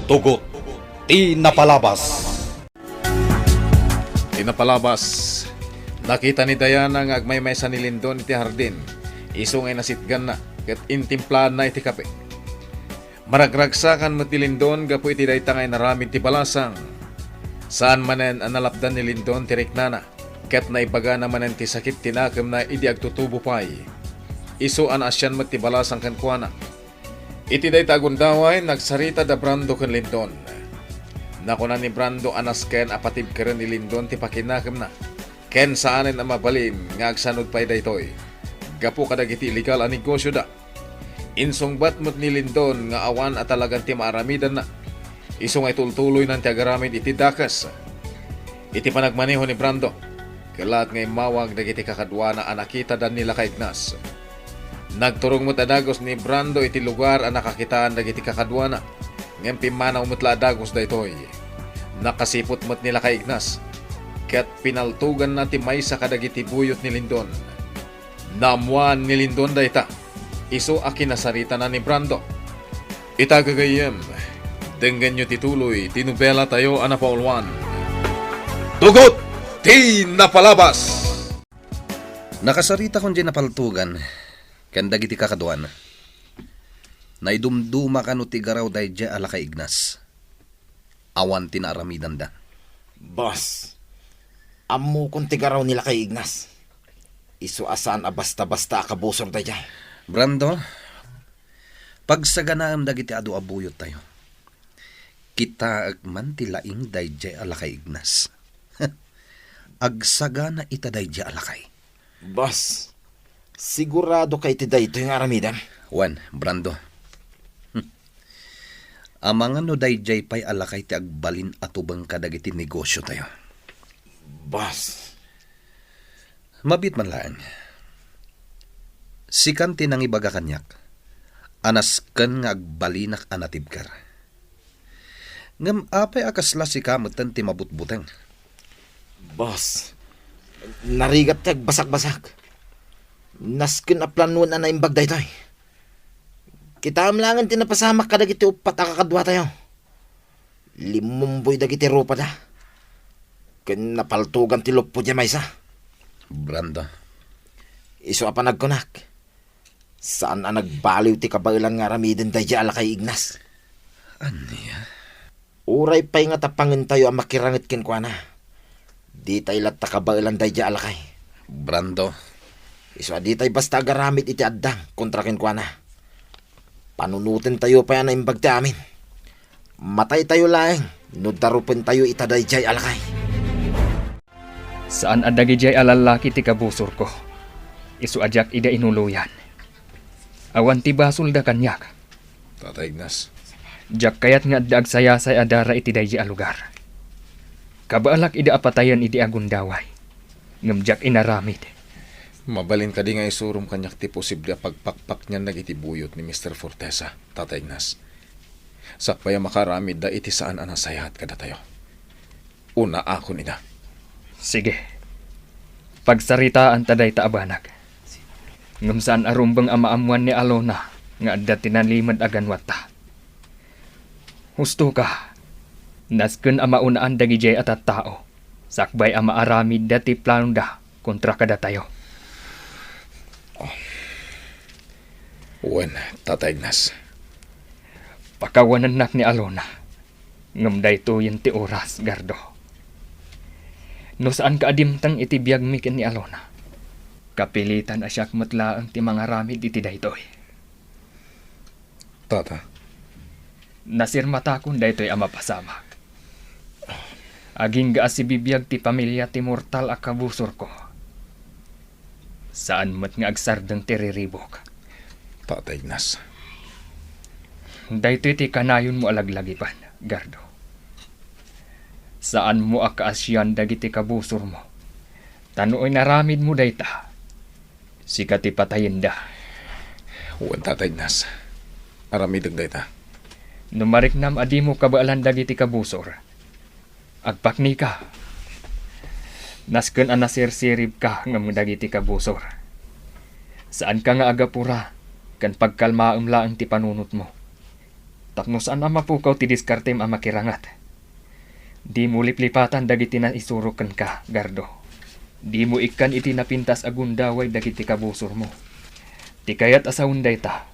Tugot, ti napalabas. Tinapalabas. Nakita ni Diana nga agmay-may sa nilindon iti hardin. Iso ngay nasitgan na, kat intimplahan na iti kape. Maragragsakan mo ti lindon, gapo iti dayta ngay naramid ti balasang. Saan manen ang nalapdan ni lindon ti reknana, kat naibaga naman ti sakit tinakam na idi agtutubo pay. Iso an asyan mo ti balasang kankwana. Iti dayta agundaway, nagsarita da Brando kan lindon. Nakuna ni Brando anas ken apatib karen ni lindon ti pakinakam na. Ken saanen ang mabalin nga agsanod pa'y daytoy. Gapo kadagiti illegal ang negosyo da. Insongbat mo't ni Lindon nga awan at talagang ti maaramidan na. Isong ay tultuloy ng tiagaramid iti dakas. Iti panagmaneho ni Brando. Kalat ngay mawag dagiti kakadwa na anakita dan nila kay Ignas. Nagturong mo't adagos ni Brando iti lugar ang nakakitaan dagiti kakadwa na. Ngayon pimanaw mo't la adagos daytoy. Nakasipot mo't nila kay Ignas. Kat pinaltugan na ti may sa kadagiti buyot ni Lindon. Namuan ni Lindon dayta. Iso akinasarita na ni Brando. Itagagayem, denggan nyo tituloy, tinubela tayo anapaulwan. Tugot, ti napalabas! Nakasarita kong dyan napaltugan, kandag iti kakaduan. Naidumduma ka no ti garaw day dya ala kay Ignas. Awan tinaramidan da. Boss, amo kung tigaraw nila kay Ignas. Isu asaan a basta-basta akabusor da dyan. Brando, pagsaganaam dagiti adu abuyot tayo. Kita agman ti laing dayjay alakay Ignas. Agsagana ita dayjay alakay. Boss, sigurado kay ti dayto yung aramidan. Wan, Brando. Amangan no dayjay pay alakay ti agbalin atubang kadagiti negosyo tayo. Boss, Mabit man lang. Sikan tinang ibaga kanyak. Anas ken nga agbalinak anatibkar. Ngam apay akasla si kamutan ti mabutbuteng. boss, narigat tag basak-basak. Naskin a planuan na naimbag daytoy. Kita amlangan tinapasamak kadagiti upat akakadwa tayo. Limumboy dagiti rupa da. Ken napaltugan ti lupo dya maysa. Brando, Iso apa nagkunak. Saan ang nagbaliw ti kabailan nga ramiden da dya ala kay Ignas. aniya? Uray pa'y nga tapangin tayo ang makirangit kinkwana. Di tayo lat takabailan da dya ala kay. Brando, Iso di tayo basta agaramit iti addang kontra kinkwana. Panunutin tayo pa yan na imbag ti amin. Matay tayo laeng. Nudarupin tayo itaday dya ala kay. Saan adagi jay alalaki ti kabusor ko? Isu ajak ida inuluyan. Awan ti basol da kanyak. Tatay Ignas. Jak kayat nga adda agsayasay adara iti dayji a lugar. Kabaalak ida apatayan iti agundaway. Ngem jak inaramid. Mabalin ka di nga isurum kanyak ti posible pagpakpak niyan nagitibuyot ni Mr. Fortesa, Tatay Ignas. Sakpaya makaramid da iti saan anasayat kada tayo. Una ako nida. Sige. Pagsaritaan taday taabanag. Ngem saan arumbang amaamuan ni Alona nga adda tinalimad agan wata. Husto ka. Nasken amaunaan dagijay at tao. Sakbay ama aramid dati plano da kontra kada tayo. Uwan, Tatay Ignas. Pakawanan nak ni Alona. Ngem dayto yen ti oras, Gardo. No saan ka adimtang itibiyag mikin ni Alona. Kapilitan asyak matlaang ti mga ramid iti daytoy. Tata, Nasirmata kun daytoy ama pasamak. Aging gaas si bibiyag ti pamilya ti mortal a kabusor ko. Saan mat nga agsardeng tiriribok. Tatay Ignas. Daytoy ti kanayon mo alaglagipan, Gardo. Saan mo akaasyan dagiti kabusor mo? Tanoy naramid mo dayta. Sikati patayin da. Uwan, Tatay Ignas. Aramidag dayta. Numariknam adi mo kabaalan dagiti kabusor. Agpakni ka. Nasken anasirsirib ka ngam dagiti kabusor. Saan ka nga agapura kan pagkalmaam laang ti panunot mo. Tapno saan ang mapukaw ti diskarte ang makirangat. Di mo liplipatan dagiti na isurukan ka, Gardo. Di mo ikan iti napintas agundaway dagiti kabusor mo. Ti kayat asaunday ta.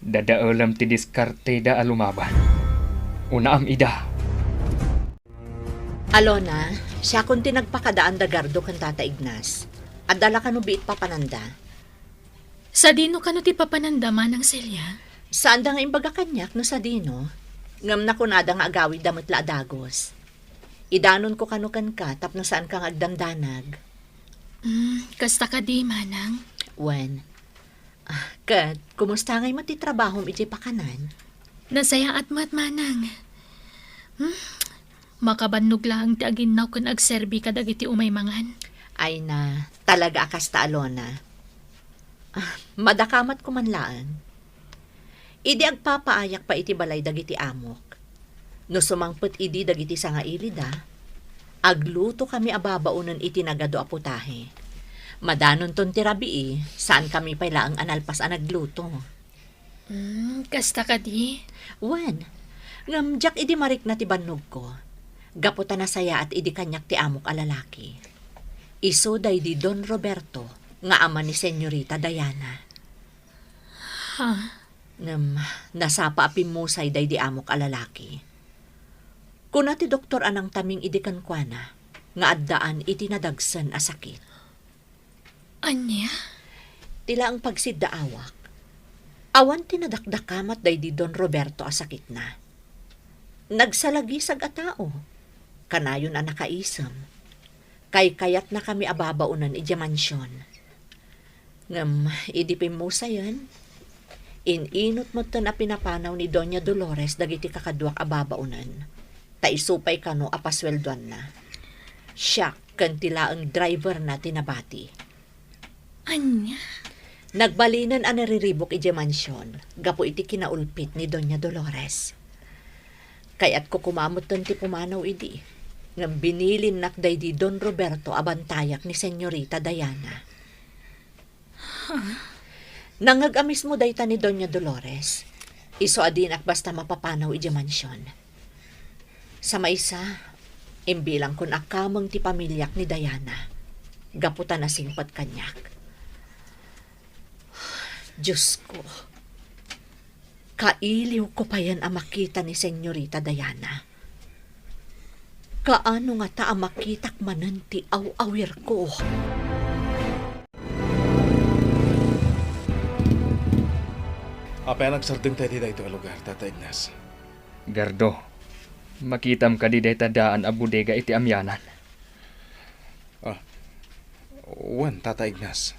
Dadaalam ti diskarte da alumaban. Una am ida. Alona, siya kung tinagpakadaan da Gardo kan Tata Ignas. At dala ka no biit papananda. Sa dino ka no ti papanandaman ng Celia? Saan da nga imbaga kanyak no sa dino? Ngam na kunada nga agawid damot la adagos. Idanon ko kanukan ka tapno saan kang agdandanag. Kasta ka di, manang. Wen. Kat, kumusta ngay matitrabahom iti pakanan? Nasaya at manang. Makabannog lang ti aginaw kun agserbi ka dagiti umaymangan. Ay na, talaga akas ta Alona. Madakamat ko man laan. Idi agpapaayak pa iti balay dagiti amok. No sumangpet idi dagiti sanga ilida, agluto kami ababaunan iti nagado aputahe. Madanon ton tirabii, saan kami pala ang analpas ang nagluto. Kasta ka di? Wen, ngamjak idi marik na ti bannog ko. Gaputa na saya at idi kanyak ti amok alalaki. Iso day di Don Roberto, nga ama ni Senyorita Diana. Nasapa apimusay day di amok alalaki. Kuna ti doktor anang taming idikan kwa na, nga addaan iti nadagsan a sakit. Anya? Tila ang pagsidda awak. Awan tinadakdakamat day di Don Roberto a sakit na. Nagsalagisag a tao. Kanayon a nakaisam. Kayat na kami ababaunan iti mansyon. Ngam, idipin mo sayan. Ininot mo to na pinapanaw ni Doña Dolores dagiti kakadwak ababaunan. Taisupay kano apasweldoan na. Siya kantila ang driver na tinabati. Anya? Nagbalinan ang nariribok iti mansyon. Gapo iti kinaulpit ni Doña Dolores. Kaya't ko kumamot ti pumanaw idi. Ngam binilin nakday di Don Roberto abantayak ni Senyorita Diana. Nangagamis mo dayta ni Doña Dolores. Iso adinak basta mapapanaw iti mansyon. Sa maisa, imbilang kun akamang ti pamilyak ni Diana. Gaputan na singpat kanyak. Diyos ko, kailiw ko pa yan ang makita ni Senyorita Diana. Kaano nga ta ang makitak manan ti aw-awir ko? Apa yang nagsardeng tayo dito ang lugar, Tata Ignas? Gardo, makitam ka di dayta daan a bodega iti amyanan. Wan, Tata Ignas.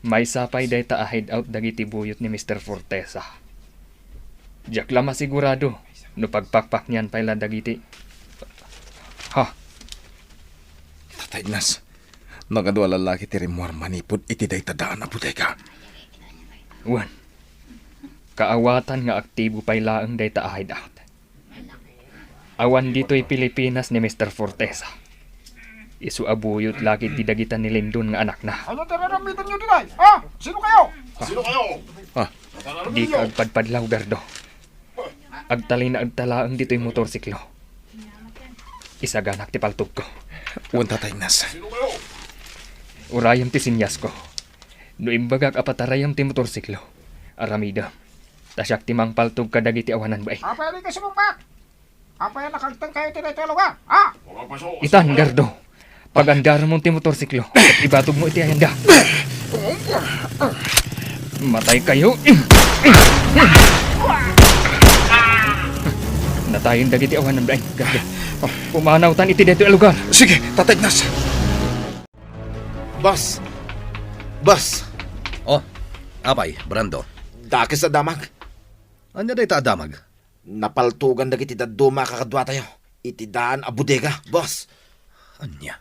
May sapay dayta a hideout dagiti buyot ni Mr. Fortesa. Diyak lama sigurado, no pagpakpak niyan pala dagiti. Ha? Tata Ignas, nagadwa lalaki ti rimuar manipod iti dayta daan a bodega. Wan, kaawatan nga aktibo pay laeng dayta a hideout. Awan dito'y Pilipinas ni Mr. Fortesa. Isu abuyot lagi ti dagitan ni Lindon nga anak na. Ano tararamitan nyo dinay? Ha? Sino kayo? Sino kayo? Di ka agpadpadlaw, Gardo. Agtalay na agtalaang dito'y motorsiklo. Isaganak ti paltog ko. Wan, Tata Ignas. Urayam ti sinyas ko. No imbagak apatarayam ti motorsiklo. Aramida. Tasyak ti mang paltog ka dagiti awanan ba eh. Apa yan ka sumumpak? Apa yan nakagtang kayo tinay lugar? Ha? Itan, Gardo. Pagandar mo ti motorsiklo. At ibatog mo iti ayanda. Matay kayo. Natayin dagiti awanan ba eh. Gardo. Pumanawtan iti dito lugar. Sige, Tata Ignas. Boss! Boss! Oh, apay, Brando. Dakis sa damag. Anya dayta adamag? Napaltugan dagiti daduma kakadwa tayo. Iti daan a bodega, boss. Anya?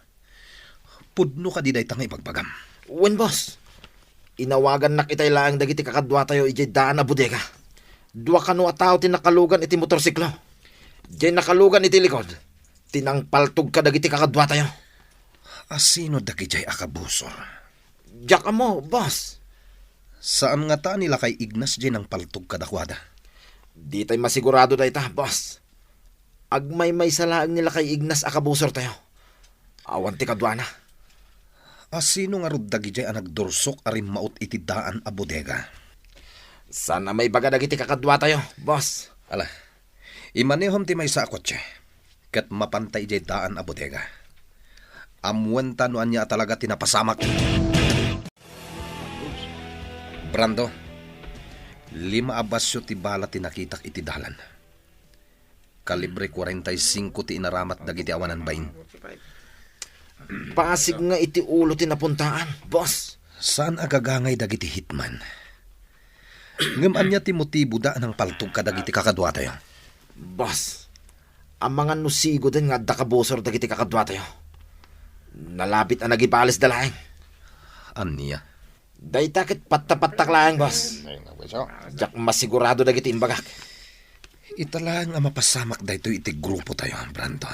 Pudno ka di dayta nga ipagpagam. Wen, boss. Inawagan na kitay lang dagiti kakadwa tayo iti daan a bodega. Dua kanu a tao tinakalugan iti motorsiklo. Diyan nakalugan iti likod. Tinangpaltog ka dagiti kakadwa tayo. Asino daki jay akabusor? Diyak mo, boss. Saan nga ta nila kay Ignas jay nang paltog kadakwada? Di tayo masigurado tayo ta, boss. Agmay-may salaang nila kay Ignas akabusor tayo. Awan ti kadwana. Sino nga rod dagiti ang nagdursok arim maut iti daan a bodega? Sana may baga dagiti kakadwa tayo, boss. Ala, imanihom ti may sa kotse. Kat mapantay jay daan a bodega. Amuan tanuan niya talaga tinapasamak. Brando, 5 abasyo ti bala tinakitak iti dalan. Kalibre 45 ti inaramat dagiti awanan bain. Pasig nga iti ulo tinapuntaan, boss. Saan agagangay dagiti hitman? Ngaman niya ti motibo da ng paltog kadagiti kakadwa tayo. Boss, ang mga nusigo din nga dakabusor dagiti kakadwa tayo. Nalapit ang nagipalis dalaing. Aniya? Day takit pattapatak laing, boss. Jak masigurado dagiti imbagak. Italang ang mapasamak dahito iti grupo tayo, Brando.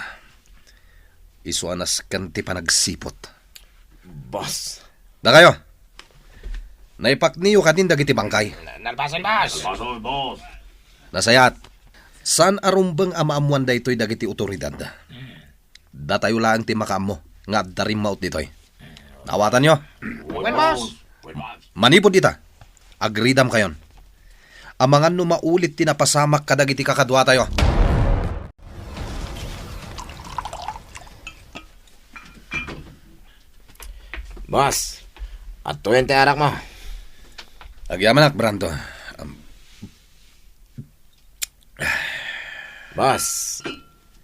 Isuanas kanti pa nagsipot. Boss. Da kayo! Naipakniyo ka din dagiti bangkay. Nalpasan, boss. Nasayat, saan arumbang amaamuan daytoy dagiti otoridad? Da tayo lang ti makam mo, nga darim maut ditoy. Nawatan nyo? Well, boss. Manipod dita. Agridam kayon. Amangan no maulit tinapasamak kadagiti kakadwa tayo. Boss, at tuwente arak mo. Agyaman ak, Brando. Boss,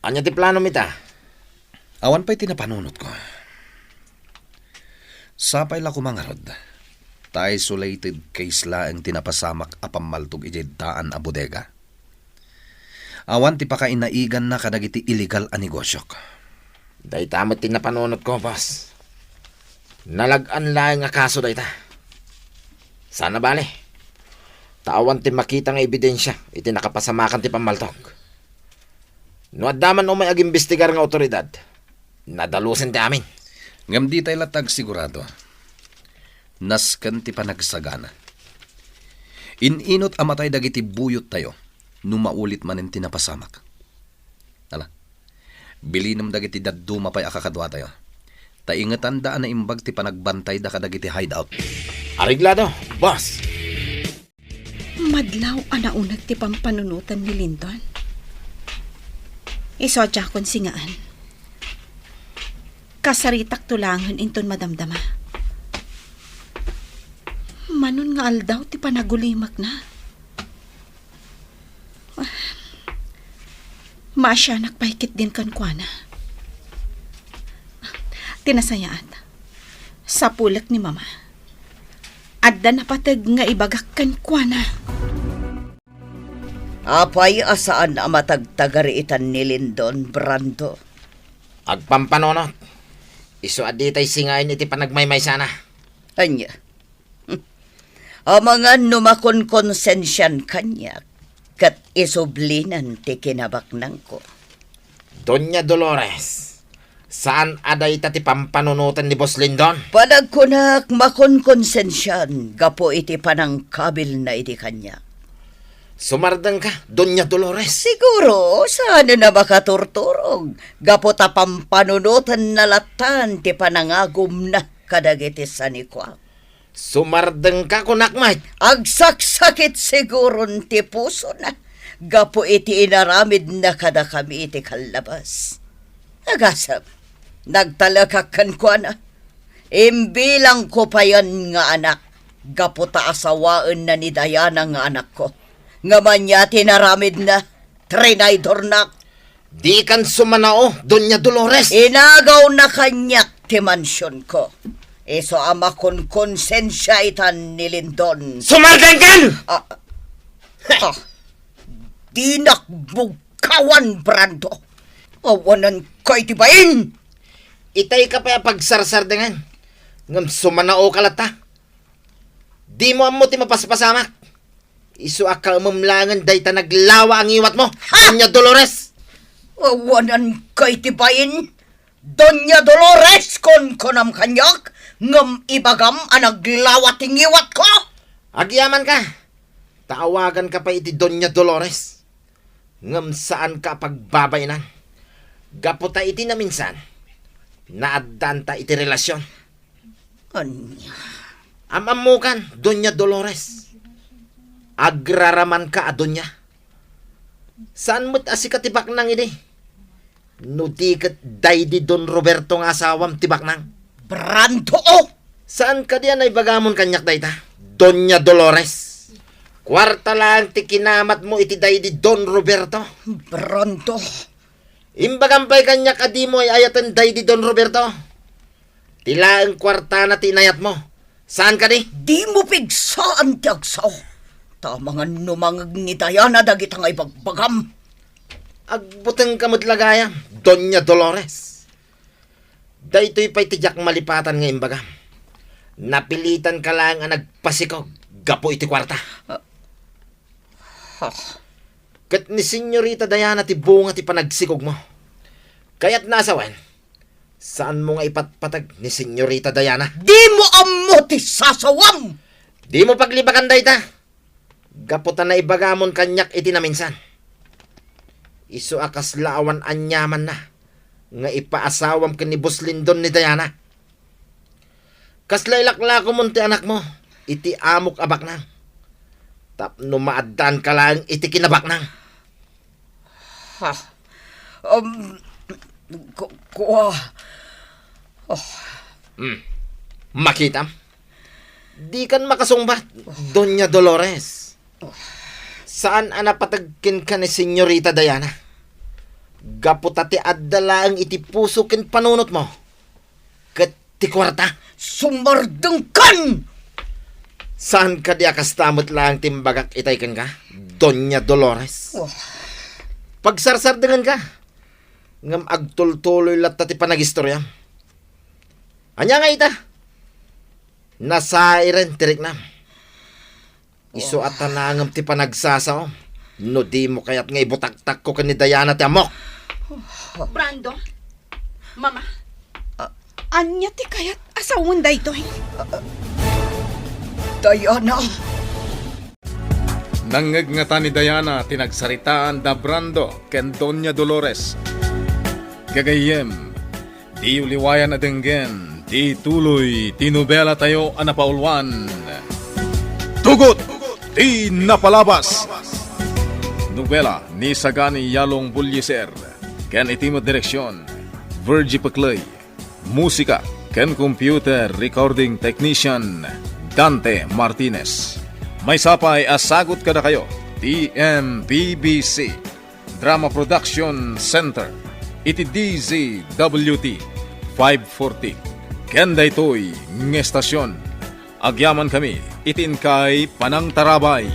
anya ti plano mita? Awan pa'y tinapanunot ko. Sapay la kumangarod. Isolated case la ang tinapasamak a pamaltog iti daan a bodega. Awan ti pakainaigan na kadagiti illegal a negosyok. Day tamot tinapanunot ko, boss. Nalagan lang nga kaso day ta. Sana bale. Tawan ti makita nga ebidensya iti nakapasamakan ti pamaltog. No addaman o may agimbestigar nga otoridad, nadalusin ti amin. Ngam di tayo latag sigurado. Naskan ti panagsagana. Ininot amatay dagiti buyot tayo, numaulit manin tinapasamak. Ala, bilinam dagiti daduma pa'y akakadwa tayo. Taingatan daan na imbag ti panagbantay da kadagiti hideout. Ariglado, boss. Madlaw anaunag ti pampanunutan ni Linton. Isodya kon singaan. Kasaritak tulangan inton madamdama. Manon nga aldaw ti panagulimak na. Maasyanak paikit din kan kuana. Tinasayaan. Sa pulak ni mama. Adda na patag nga ibagak kan kuana. Apay asaan ang matagtagariitan ni Lindon, Brando? Agpampanonot. Isu aditay singayin iti panagmaymay sana. Anya? Amangan numakon konsensyan kanya kat isublinan ti kinabaknang ko. Doña Dolores, saan aday ti pampanunutan ni Boss Lindon? Panagkunak makon konsensyan gapo iti panangkabil na iti kanya. Sumardang ka, Doña Dolores. Siguro, sana na makaturturog. Gapo ta pampanunutan na latan ti panangagum na kadagiti sanikwa. Sumardang ka kunakmay. Agsaksakit siguro ti puso na. Gapo iti inaramid na kada kami iti kalabas. Agasap, nagtalakakan ko na. Imbilang ko pa yan nga anak. Gapo ta asawaan na ni Diana nga anak ko. Nga manya tinaramid na. Trinidor na. Di kan sumanao, Doña Dolores. Inagaw na kanyak ti mansyon ko. Iso ama kon konsensya itan ni Lindon. Sumardang kan! Di nakbugkawan, Brando. Awanan kay tibain. Itay ka pa pagsarsardangan. Ngam sumanao kalata. Di mo amo ti mapaspasamak. Isu akal mamlangan day ta naglawa ang iwat mo, Doña Dolores. Awanan kay tibain. Doña Dolores kon konam kanyak. Ngam ibagam ang naglawa tingiwat ko. Agyaman ka. Taawagan ka pa iti Doña Dolores. Ngam saan ka pagbabay na. Gaputa iti na minsan. Naaddan ta iti relasyon. Anya. Amamukan, Doña Dolores. Agraraman ka, Doña. Saan mo't asikat tibak nang ini? Nutikat daydi Don Roberto nga asawam tibak nang. Brando! Saan ka diyan ay bagamon kanyak dayta? Doña Dolores. Kwarta lang ti kinamat mo iti daydi Don Roberto. Brando! Imbagampay kanyak adi mo ay ayatan daydi Don Roberto. Tila ang kwarta na tinayat mo. Saan ka di? Di mo pigsaan ti agsaw. Tamangan numangag ni Diana dagit ang ibagbagam. Agbutang kamot lagayam, Doña Dolores. Daytoy pa'y tijak malipatan nga imbaga. Napilitan ka lang ang nagpasikog, gapo iti kwarta. Kat ni Senyorita Diana ti bunga ti panagsikog mo. Kaya't nasawan, saan mo nga ipatpatag ni Senyorita Diana? Di mo ammo ti sasawam! Di mo paglibakan dayta. Gaputan na ibagamon kanyak iti na minsan. Isu akas laawan anyaman na nga ipaasawam ka ni Boss Lindon ni Diana. Kaslay laklako mo ti anak mo, iti amok abak nang. Tapno maaddan ka lang iti kinabak nang. Ha? Kuha. Makita? Di kan makasungbat, Doña Dolores. Saan anapatagkin ka ni Senyorita Diana? Gaputati addala ang iti puso ken panunot mo. Ket ti kwarta. Sumardeng kan! Saan ka di akastamot lang timbagak itay kan ka? Doña Dolores. Pagsarsardengan ka. Ngam agtultuloy latta ti panagistorya. Anya nga ita? Nasairen tirik na. Isu at tanangam ti panagsasaw. No di mo kayat nga ibutaktak ko kan ni Diana ti amok. Brando, Mama, anya ti kayat asawon daytoy? Diana! Nangagngata ni Diana tinagsaritaan da Brando ken Doña Dolores. Gagayem, di uliwayan na denggen, di tuloy, tinubela tayo anapaulwan. Tugot! Di napalabas! Nobela ni Sagani Yalong Bulyeser. Ken itimo direksyon, Virgie Paclay. Musika, ken computer recording technician, Dante Martinez. May sapay asagot kada kayo, TMBBC Drama Production Center. Iti DZWT 540. Ken daytoy ng estasyon. Agyaman kami, itin kay Panang Tarabay.